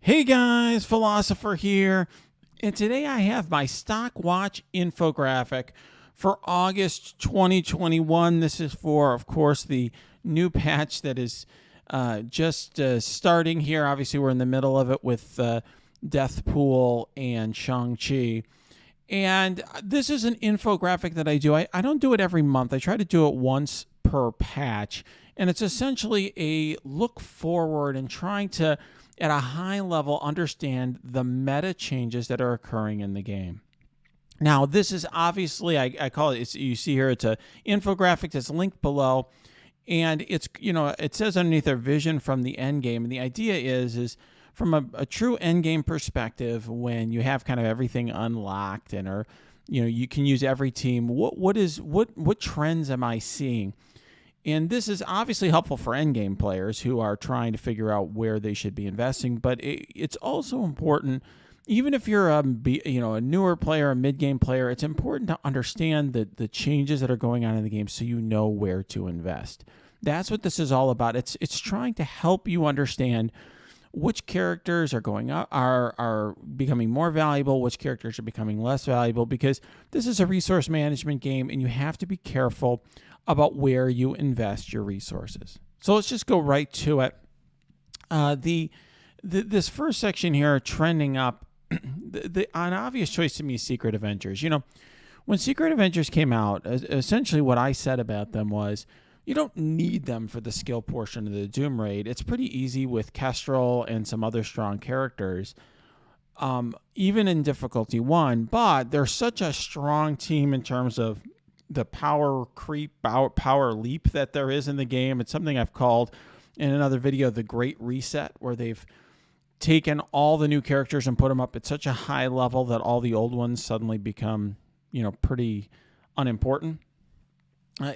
Hey guys, Philosopher here, and today I have my stock watch infographic for August 2021. This is for, of course, the new patch that is just starting here. Obviously, we're in the middle of it with Deathpool and Shang-Chi. And this is an infographic that I do. I don't do it every month. I try to do it once per patch. And it's essentially a look forward and trying to, at a high level, understand the meta changes that are occurring in the game. Now, this is obviously, I call it, you see here, it's an infographic that's linked below. And it's, it says underneath their vision from the end game. And the idea is from a true end game perspective, when you have kind of everything unlocked and you can use every team, what trends am I seeing? And this is obviously helpful for endgame players who are trying to figure out where they should be investing. But it's also important, even if you're a newer player, a mid-game player, it's important to understand the changes that are going on in the game so you know where to invest. That's what this is all about. It's trying to help you understand which characters are going up, are becoming more valuable, which characters are becoming less valuable, because this is a resource management game and you have to be careful about where you invest your resources. So let's just go right to it. This first section here, trending up, an obvious choice to me is Secret Avengers. When Secret Avengers came out, essentially what I said about them was, you don't need them for the skill portion of the Doom Raid. It's pretty easy with Kestrel and some other strong characters, even in difficulty 1, but they're such a strong team in terms of the power creep, power leap that there is in the game. It's something I've called in another video the Great Reset, where they've taken all the new characters and put them up at such a high level that all the old ones suddenly become, pretty unimportant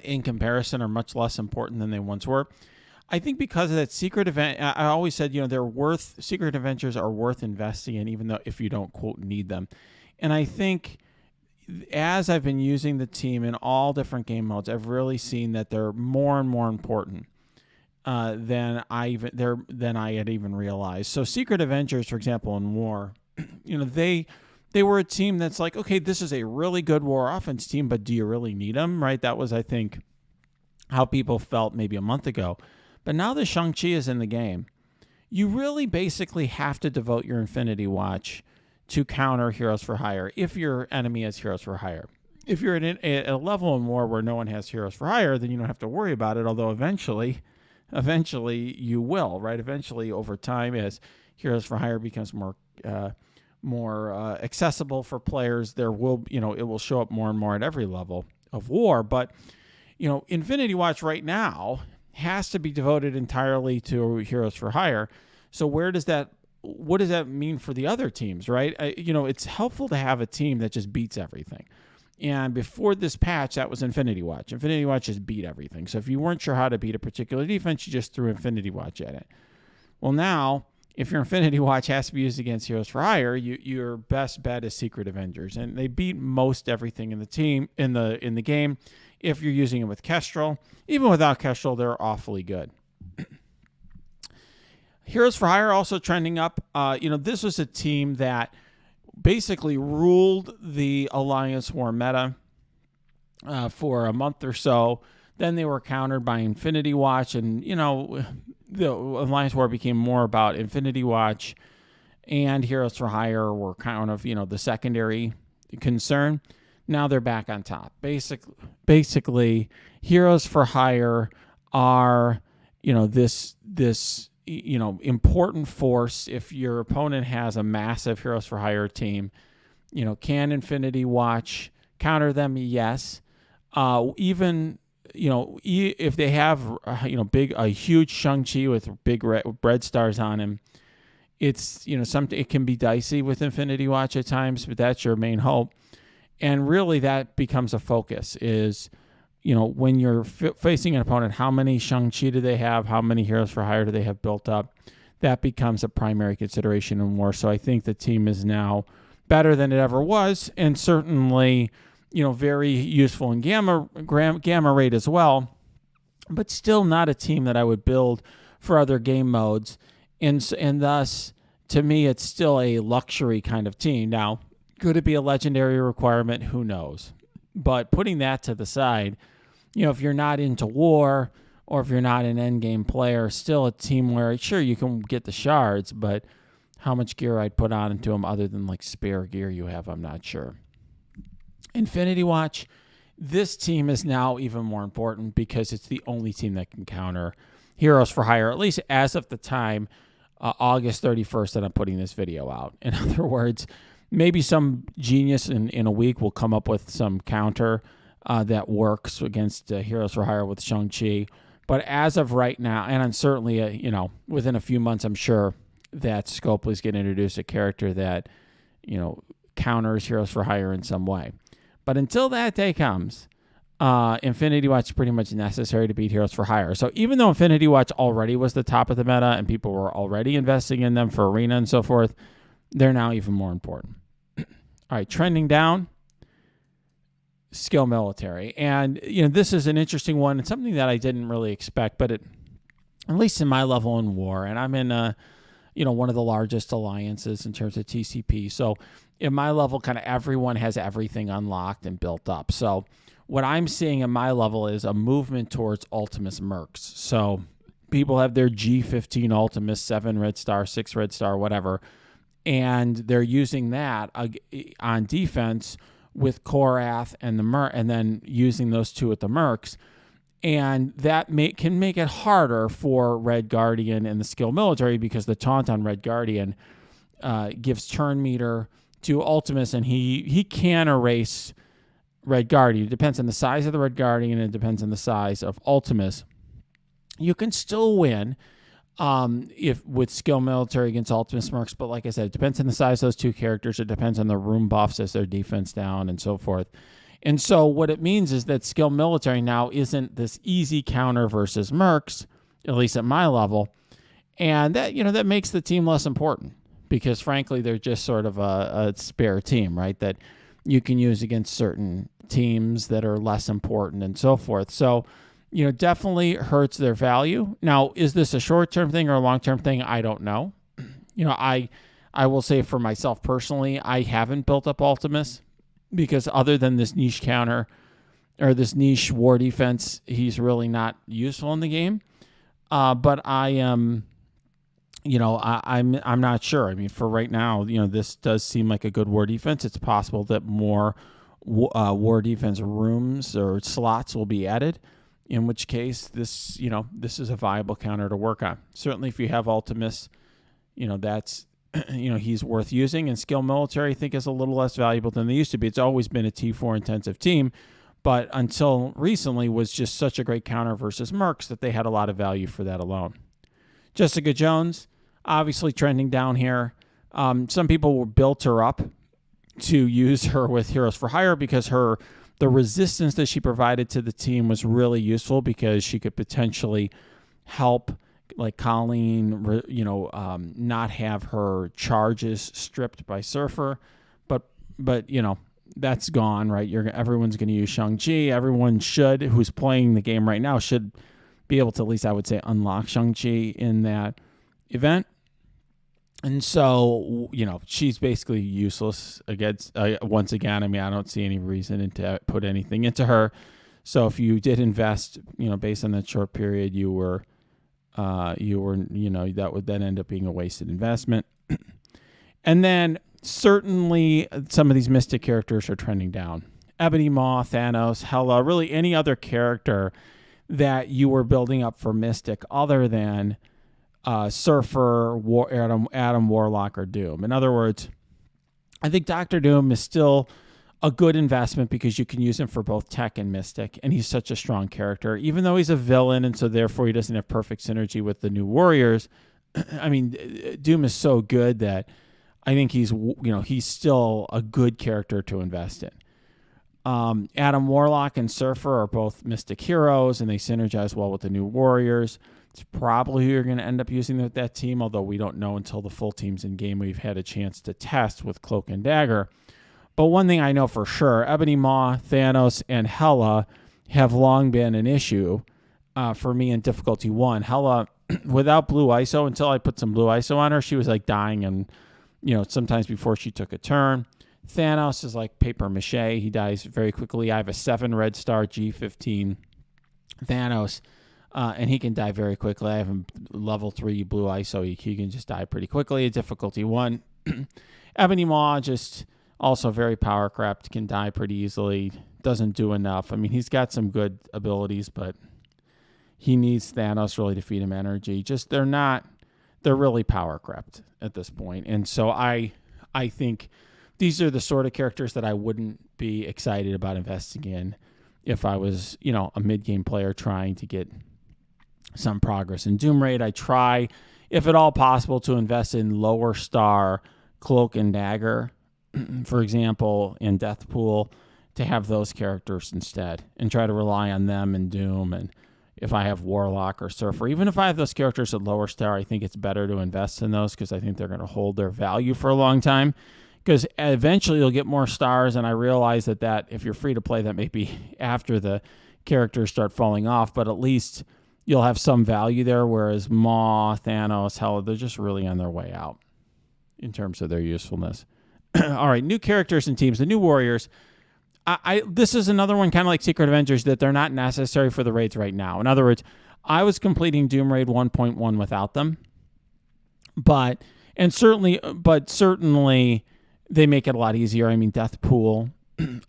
in comparison, or much less important than they once were. I think because of that Secret Event, I always said, Secret Adventures are worth investing in, even though if you don't, quote, need them. And I think as I've been using the team in all different game modes, I've really seen that they're more and more important than I had even realized. So Secret Avengers, for example, in War, they were a team that's like, okay, this is a really good War offense team, but do you really need them, right? That was, I think, how people felt maybe a month ago. But now that Shang-Chi is in the game, you really basically have to devote your Infinity Watch to counter Heroes for Hire if your enemy has Heroes for Hire. If you're at a level in War where no one has Heroes for Hire, then you don't have to worry about it, although eventually you will, right? Eventually, over time, as Heroes for Hire becomes more accessible for players, it will show up more and more at every level of War. But, Infinity Watch right now has to be devoted entirely to Heroes for Hire. So what does that mean for the other teams, right? It's helpful to have a team that just beats everything. And before this patch, that was Infinity Watch. Infinity Watch just beat everything. So if you weren't sure how to beat a particular defense, you just threw Infinity Watch at it. Well, now, if your Infinity Watch has to be used against Heroes for Hire, your best bet is Secret Avengers. And they beat most everything in the game. If you're using it with Kestrel, even without Kestrel, they're awfully good. Heroes for Hire also trending up. This was a team that basically ruled the Alliance War meta for a month or so. Then they were countered by Infinity Watch, and the Alliance War became more about Infinity Watch, and Heroes for Hire were kind of the secondary concern. Now they're back on top. Basically, Heroes for Hire are this important force. If your opponent has a massive Heroes for Hire team, can Infinity Watch counter them? Yes. Even if they have a huge Shang-Chi with big red stars on him, it's it can be dicey with Infinity Watch at times, but that's your main hope. And really, that becomes a focus. Is when you're facing an opponent, how many Shang-Chi do they have? How many Heroes for Hire do they have built up? That becomes a primary consideration in War. So I think the team is now better than it ever was, and certainly, very useful in Gamma Raid as well, but still not a team that I would build for other game modes. And thus, to me, it's still a luxury kind of team. Now, could it be a legendary requirement? Who knows? But putting that to the side, if you're not into war or if you're not an endgame player, still a team where, sure, you can get the shards, but how much gear I'd put on into them other than like spare gear you have, I'm not sure. Infinity Watch, this team is now even more important because it's the only team that can counter Heroes for Hire, at least as of the time, August 31st that I'm putting this video out. In other words, maybe some genius in a week will come up with some counter that works against Heroes for Hire with Shang-Chi. But as of right now, and certainly, within a few months, I'm sure that Scope is going to introduce a character that, counters Heroes for Hire in some way. But until that day comes, Infinity Watch is pretty much necessary to beat Heroes for Hire. So even though Infinity Watch already was the top of the meta and people were already investing in them for Arena and so forth, they're now even more important. All right, trending down, Skill Military. And, this is an interesting one. It's something that I didn't really expect, but at least in my level in war, and I'm in one of the largest alliances in terms of TCP. So in my level, kind of everyone has everything unlocked and built up. So what I'm seeing in my level is a movement towards Ultimus Mercs. So people have their G15 Ultimus, 7 red star, 6 red star, whatever, and they're using that on defense with Korath and and then using those two with the Mercs. And that can make it harder for Red Guardian and the Skill Military because the taunt on Red Guardian gives turn meter to Ultimus, and he can erase Red Guardian. It depends on the size of the Red Guardian, and it depends on the size of Ultimus. You can still win if with Skill Military against Ultimus Mercs, but like I said, it depends on the size of those two characters. It depends on the room buffs as their defense down and so forth. And so what it means is that Skill Military now isn't this easy counter versus Mercs, at least at my level. And that, that makes the team less important because frankly, they're just sort of a spare team, right? That you can use against certain teams that are less important and so forth. So, definitely hurts their value. Now, is this a short-term thing or a long-term thing? I don't know. I will say for myself personally, I haven't built up Ultimus because other than this niche counter or this niche war defense, he's really not useful in the game. But I am, I'm not sure. I mean, for right now, this does seem like a good war defense. It's possible that more war defense rooms or slots will be added, in which case this is a viable counter to work on. Certainly if you have Ultimus, that's, he's worth using, and Skill Military I think is a little less valuable than they used to be. It's always been a T4 intensive team, but until recently was just such a great counter versus Mercs that they had a lot of value for that alone. Jessica Jones, obviously trending down here. Some people will built her up to use her with Heroes for Hire because the resistance that she provided to the team was really useful because she could potentially help like Colleen, not have her charges stripped by Surfer, but that's gone, right? Everyone's going to use Shang-Chi. Everyone who's playing the game right now should be able to, at least I would say, unlock Shang-Chi in that event. And so, she's basically useless against, once again, I mean, I don't see any reason to put anything into her. So if you did invest, based on that short period, you were, that would then end up being a wasted investment. And then certainly some of these Mystic characters are trending down. Ebony Maw, Thanos, Hela, really any other character that you were building up for Mystic other than Surfer, Adam Warlock, or Doom. In other words, I think Dr. Doom is still a good investment because you can use him for both tech and Mystic, and he's such a strong character, even though he's a villain, and so therefore he doesn't have perfect synergy with the New Warriors. I mean, Doom is so good that I think he's still a good character to invest in. Adam Warlock and Surfer are both Mystic heroes, and they synergize well with the New Warriors. It's probably who you're going to end up using with that team, although we don't know until the full team's in game. We've had a chance to test with Cloak and Dagger. But one thing I know for sure, Ebony Maw, Thanos, and Hela have long been an issue for me in difficulty 1. Hela without blue ISO, until I put some blue ISO on her, she was like dying, and sometimes before she took a turn. Thanos is like paper mache. He dies very quickly. I have a 7 red star G15 Thanos, and he can die very quickly. I have him level 3 blue ISO. He can just die pretty quickly. A difficulty 1. Ebony Maw, just also very power crept, can die pretty easily. Doesn't do enough. I mean, he's got some good abilities, but he needs Thanos really to feed him energy. Just they're really power crept at this point. And so I think these are the sort of characters that I wouldn't be excited about investing in if I was, a mid-game player trying to get some progress in Doom Raid. I try, if at all possible, to invest in lower star Cloak and Dagger, for example, in Deathpool, to have those characters instead and try to rely on them in Doom. And if I have Warlock or Surfer, even if I have those characters at lower star, I think it's better to invest in those because I think they're going to hold their value for a long time, because eventually you'll get more stars. And I realize that if you're free to play, that may be after the characters start falling off, but at least you'll have some value there, whereas Maw, Thanos, hell, they're just really on their way out in terms of their usefulness. All right, new characters and teams. The new Warriors. This is another one kind of like Secret Avengers, that they're not necessary for the raids right now. In other words, I was completing Doom Raid 1.1 without them, but certainly they make it a lot easier. I mean, Deathpool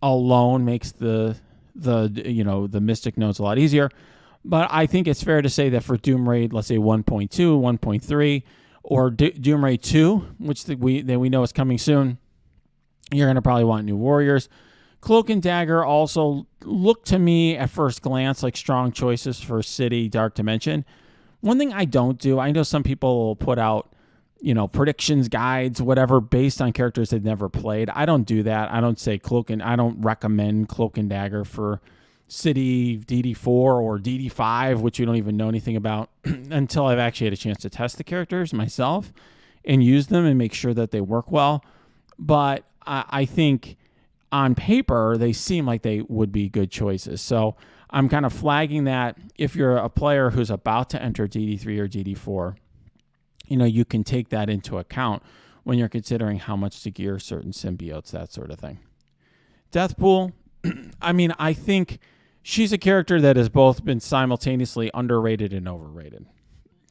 alone makes the Mystic nodes a lot easier. But I think it's fair to say that for Doom Raid, let's say 1.2, 1.3, or Doom Raid 2, which we know is coming soon, you're going to probably want new Warriors. Cloak and Dagger also look to me at first glance like strong choices for City, Dark Dimension. One thing I don't do, I know some people will put out, predictions, guides, whatever, based on characters they've never played. I don't do that. I don't recommend Cloak and Dagger for City, DD4 or DD5, which you don't even know anything about until I've actually had a chance to test the characters myself and use them and make sure that they work well. But I think on paper, they seem like they would be good choices. So I'm kind of flagging that if you're a player who's about to enter DD3 or DD4, you can take that into account when you're considering how much to gear certain symbiotes, that sort of thing. Deathpool, I mean, I think she's a character that has both been simultaneously underrated and overrated.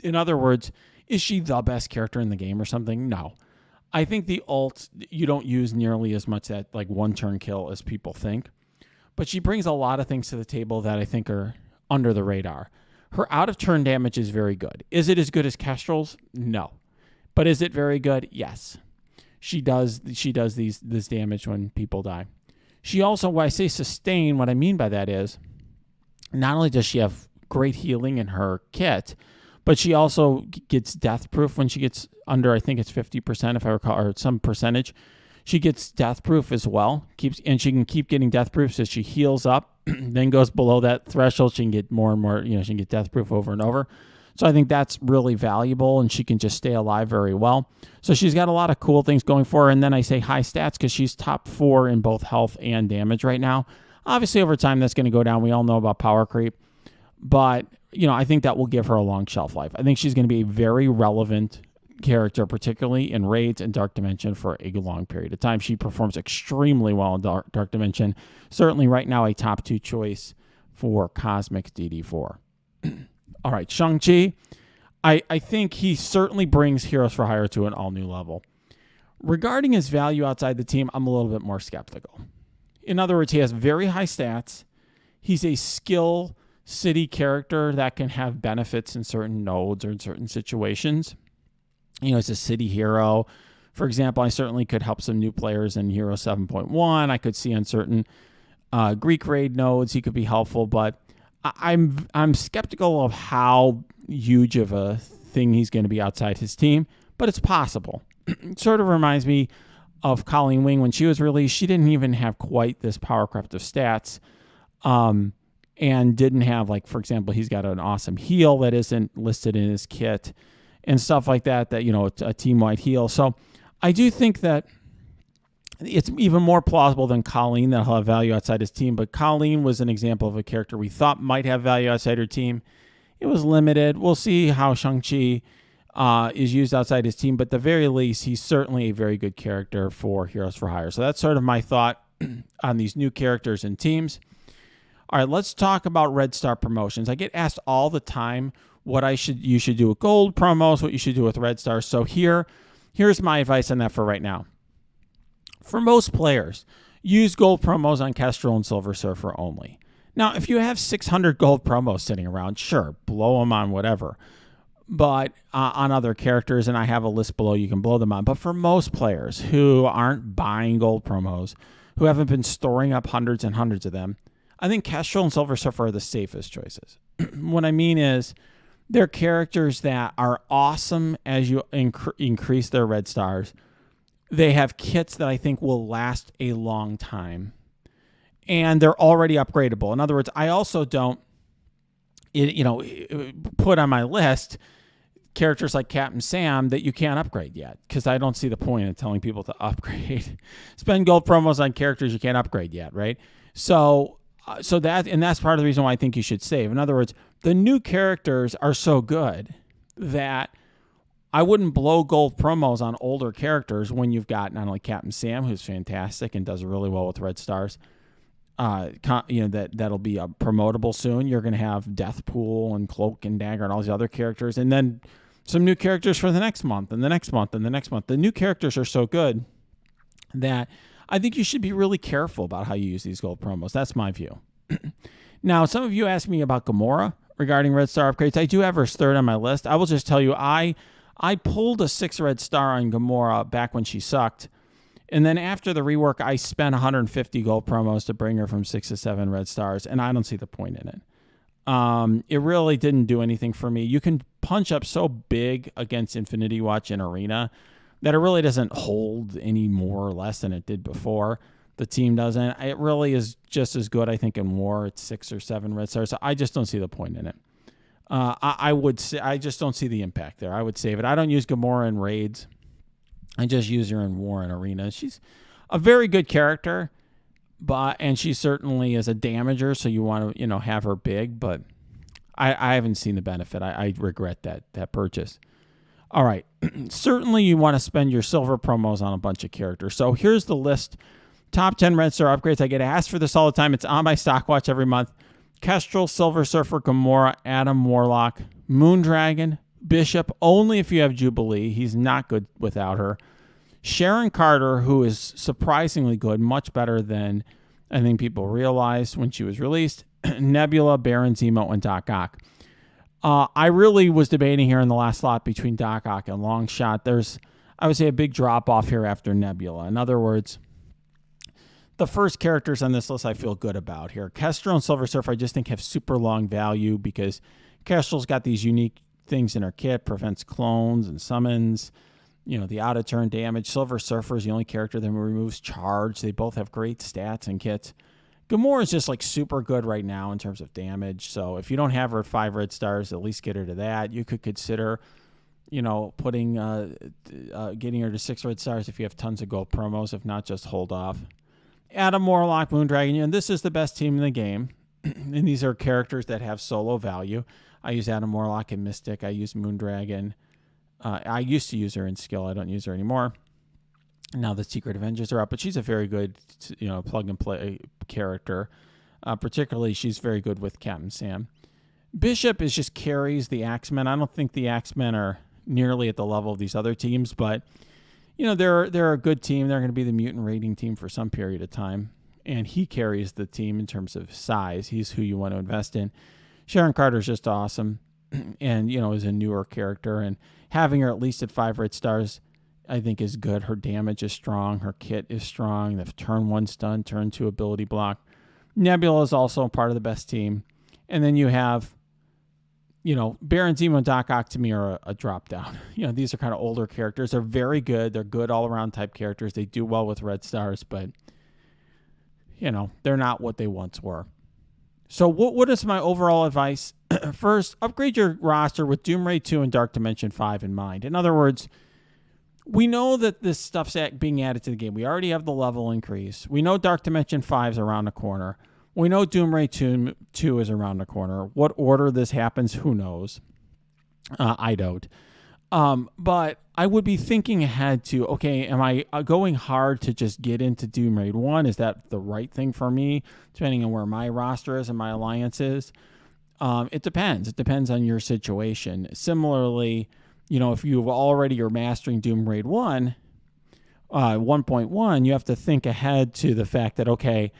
In other words, is she the best character in the game or something? No. I think the ult, you don't use nearly as much that like one-turn kill as people think. But she brings a lot of things to the table that I think are under the radar. Her out-of-turn damage is very good. Is it as good as Kestrel's? No. But is it very good? Yes. She does this damage when people die. She also, when I say sustain, what I mean by that is not only does she have great healing in her kit, but she also gets death proof when she gets under, I think it's 50% if I recall, or some percentage. She gets death proof as well. And she can keep getting death proof as she heals up, then goes below that threshold. She can get more and more, she can get death proof over and over. So I think that's really valuable, and she can just stay alive very well. So she's got a lot of cool things going for her. And then I say high stats because she's top 4 in both health and damage right now. Obviously, over time, that's going to go down. We all know about power creep. But, I think that will give her a long shelf life. I think she's going to be a very relevant character, particularly in Raids and Dark Dimension, for a long period of time. She performs extremely well in Dark Dimension. Certainly right now a top 2 choice for Cosmic DD4. All right, Shang-Chi. I think he certainly brings Heroes for Hire to an all-new level. Regarding his value outside the team, I'm a little bit more skeptical. In other words, he has very high stats. He's a skill city character that can have benefits in certain nodes or in certain situations. He's a city hero. For example, I certainly could help some new players in Hero 7.1. I could see on certain Greek raid nodes he could be helpful, but I'm skeptical of how huge of a thing he's going to be outside his team, but it's possible. It sort of reminds me of Colleen Wing when she was released. She didn't even have quite this power crept of stats, and didn't have, like, for example, he's got an awesome heal that isn't listed in his kit and stuff like that, a team-wide heal. So I do think that it's even more plausible than Colleen that he'll have value outside his team, but Colleen was an example of a character we thought might have value outside her team. it was limited. We'll see how Shang-Chi is used outside his team, but at the very least, he's certainly a very good character for Heroes for Hire. So that's sort of my thought on these new characters and teams. All right, let's talk about Red Star promotions. I get asked all the time what you should do with gold promos, what you should do with Red Stars. So here's my advice on that for right now. For most players, use gold promos on Kestrel and Silver Surfer only. Now, if you have 600 gold promos sitting around, sure, blow them on whatever. But on other characters, and I have a list below you can blow them on. But for most players who aren't buying gold promos, who haven't been storing up hundreds and hundreds of them, I think Kestrel and Silver Surfer are the safest choices. What I mean is they're characters that are awesome as you increase their red stars. They have kits that I think will last a long time. And they're already upgradable. In other words, I also don't put on my list characters like Captain Sam that you can't upgrade yet, because I don't see the point in telling people to upgrade. Spend gold promos on characters you can't upgrade yet, right? So that's part of the reason why I think you should save. In other words, the new characters are so good that I wouldn't blow gold promos on older characters when you've got not only Captain Sam, who's fantastic and does really well with red stars, that'll be promotable soon. You're going to have Deathpool and Cloak and Dagger and all these other characters, and then some new characters for the next month and the next month and the next month. The new characters are so good that I think you should be really careful about how you use these gold promos. That's my view. Now, some of you asked me about Gamora regarding red star upgrades. I do have her third on my list. I will just tell you, I pulled a 6 red star on Gamora back when she sucked. And then after the rework, I spent 150 gold promos to bring her from 6 to 7 red stars, and I don't see the point in it. It really didn't do anything for me. You can punch up so big against Infinity Watch in Arena that it really doesn't hold any more or less than it did before. The team doesn't. It really is just as good, I think, in War. It's 6 or 7 red stars. So I just don't see the point in it. I would say I just don't see the impact there. I would save it. I don't use Gamora in raids. I just use her in War and Arena. She's a very good character, and she certainly is a damager, so you want to have her big, but I haven't seen the benefit. I regret that purchase. All right. Certainly you want to spend your silver promos on a bunch of characters. So here's the list. Top 10 red star upgrades. I get asked for this all the time. It's on my stock watch every month. Kestrel, Silver Surfer, Gamora, Adam Warlock, Moondragon, Bishop, only if you have Jubilee. He's not good without her. Sharon Carter, who is surprisingly good, much better than I think people realized when she was released. Nebula, Baron Zemo, and Doc Ock. I really was debating here in the last slot between Doc Ock and Longshot. There's, I would say, a big drop-off here after Nebula. In other words, the first characters on this list I feel good about here. Kestrel and Silver Surfer I just think have super long value because Kestrel's got these unique things in her kit, prevents clones and summons, the out-of-turn damage. Silver Surfer is the only character that removes charge. They both have great stats and kits. Gamora is just like super good right now in terms of damage. So if you don't have her at 5 red stars, at least get her to that. You could consider, putting, getting her to 6 red stars if you have tons of gold promos. If not, just hold off. Adam Warlock, Moondragon, and this is the best team in the game. And these are characters that have solo value. I use Adam Warlock in Mystic. I use Moondragon. I used to use her in Skill. I don't use her anymore. Now the Secret Avengers are up, but she's a very good, plug and play character. Particularly, she's very good with Captain Sam. Bishop just carries the Axemen. I don't think the Axemen are nearly at the level of these other teams, but they're a good team. They're going to be the mutant raiding team for some period of time, and he carries the team in terms of size. He's who you want to invest in. Sharon Carter's just awesome, and is a newer character, and having her at least at 5 red stars I think is good. Her damage is strong. Her kit is strong. The turn 1 stun, turn 2 ability block. Nebula is also part of the best team. And then you have, Baron Zemo and Doc Ock to me are a drop down. These are kind of older characters. They're very good. They're good all around type characters. They do well with red stars, but, they're not what they once were. So what is my overall advice? First, upgrade your roster with Doomray 2 and Dark Dimension 5 in mind. In other words, we know that this stuff's being added to the game. We already have the level increase. We know Dark Dimension 5 is around the corner. We know Doom Raid 2 is around the corner. What order this happens, who knows? I don't. But I would be thinking ahead to, okay, am I going hard to just get into Doom Raid 1? Is that the right thing for me, depending on where my roster is and my alliance is? It depends. It depends on your situation. Similarly, if you already are mastering Doom Raid 1, 1.1, you have to think ahead to the fact that, okay,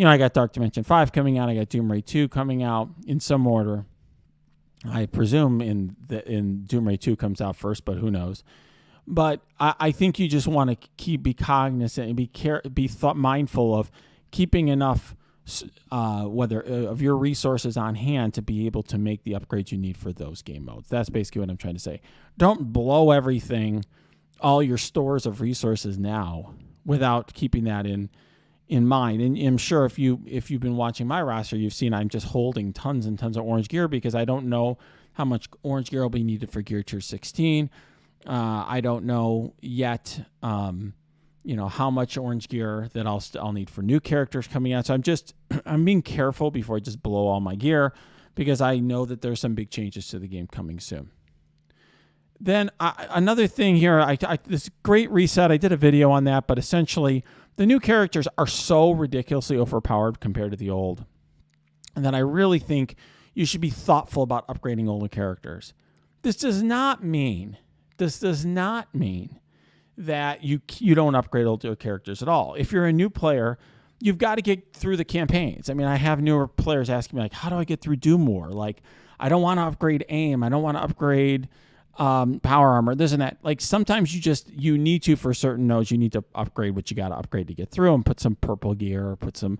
I got Dark Dimension 5 coming out. I got Doom Raid 2 coming out in some order. I presume in Doom Raid 2 comes out first, but who knows? But I think you just want to be cognizant and be mindful of keeping enough of your resources on hand to be able to make the upgrades you need for those game modes. That's basically what I'm trying to say. Don't blow everything, all your stores of resources now, without keeping that in mind. And I'm sure if you've been watching my roster, you've seen I'm just holding tons and tons of orange gear because I don't know how much orange gear will be needed for Gear Tier 16. I don't know yet, how much orange gear that I'll need for new characters coming out. So I'm being careful before I just blow all my gear because I know that there's some big changes to the game coming soon. Then another thing here, this great reset, I did a video on that, but essentially the new characters are so ridiculously overpowered compared to the old, and that I really think you should be thoughtful about upgrading older characters. This does not mean that you don't upgrade older characters at all. If you're a new player, you've got to get through the campaigns. I mean, I have newer players asking me, like, how do I get through Doom War? Like, I don't want to upgrade aim. I don't want to upgrade power armor, this and that. Like, sometimes you need to, for certain nodes, you need to upgrade what you got to upgrade to get through and put some purple gear or put some,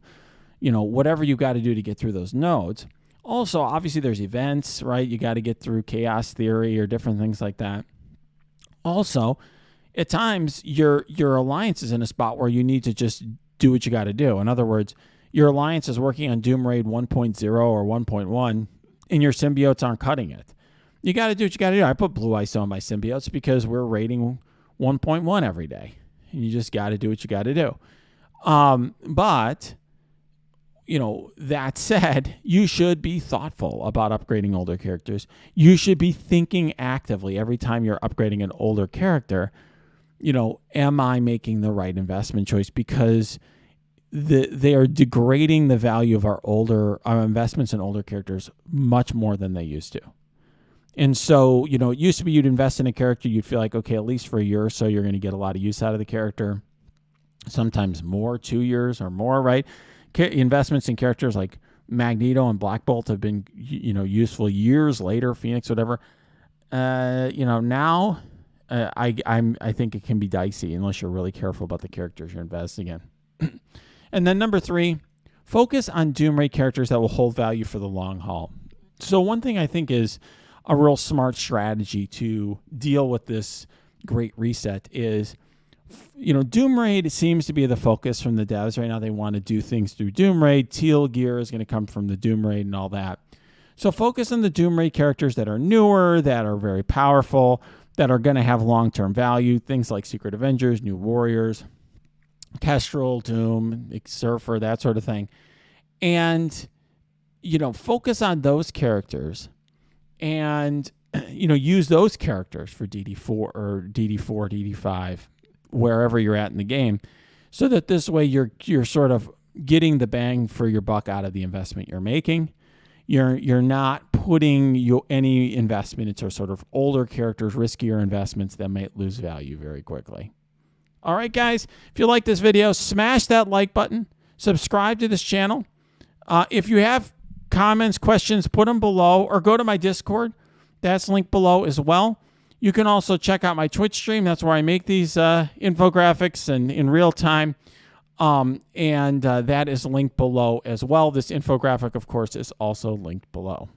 whatever you got to do to get through those nodes. Also, obviously, there's events, right? You got to get through Chaos Theory or different things like that. Also, at times, your alliance is in a spot where you need to just do what you got to do. In other words, your alliance is working on Doom Raid 1.0 or 1.1, and your symbiotes aren't cutting it. You got to do what you got to do. I put Blue ISO on my symbiotes because we're raiding 1.1 every day, and you just got to do what you got to do. But that said, you should be thoughtful about upgrading older characters. You should be thinking actively every time you're upgrading an older character. Am I making the right investment choice? Because they are degrading the value of our investments in older characters much more than they used to. And so, it used to be you'd invest in a character, you'd feel like, okay, at least for a year or so, you're going to get a lot of use out of the character. Sometimes more, 2 years or more, right? Investments in characters like Magneto and Black Bolt have been, useful years later, Phoenix, whatever. Now, I think it can be dicey unless you're really careful about the characters you're investing in. And then number 3, focus on Doom Raid characters that will hold value for the long haul. So one thing I think is a real smart strategy to deal with this great reset is, Doom Raid seems to be the focus from the devs right now. They want to do things through Doom Raid. Teal gear is going to come from the Doom Raid and all that. So focus on the Doom Raid characters that are newer, that are very powerful, that are going to have long-term value. Things like Secret Avengers, New Warriors, Kestrel, Doom, Surfer, that sort of thing. And, focus on those characters and, use those characters for DD4 or DD4, DD5, wherever you're at in the game, so that this way you're sort of getting the bang for your buck out of the investment you're making. You're not putting any investment into sort of older characters, riskier investments that might lose value very quickly. All right, guys, if you like this video, smash that like button, subscribe to this channel. If you have comments, questions, put them below, or go to my Discord. That's linked below as well. You can also check out my Twitch stream. That's where I make these infographics and in real time. And that is linked below as well. This infographic, of course, is also linked below.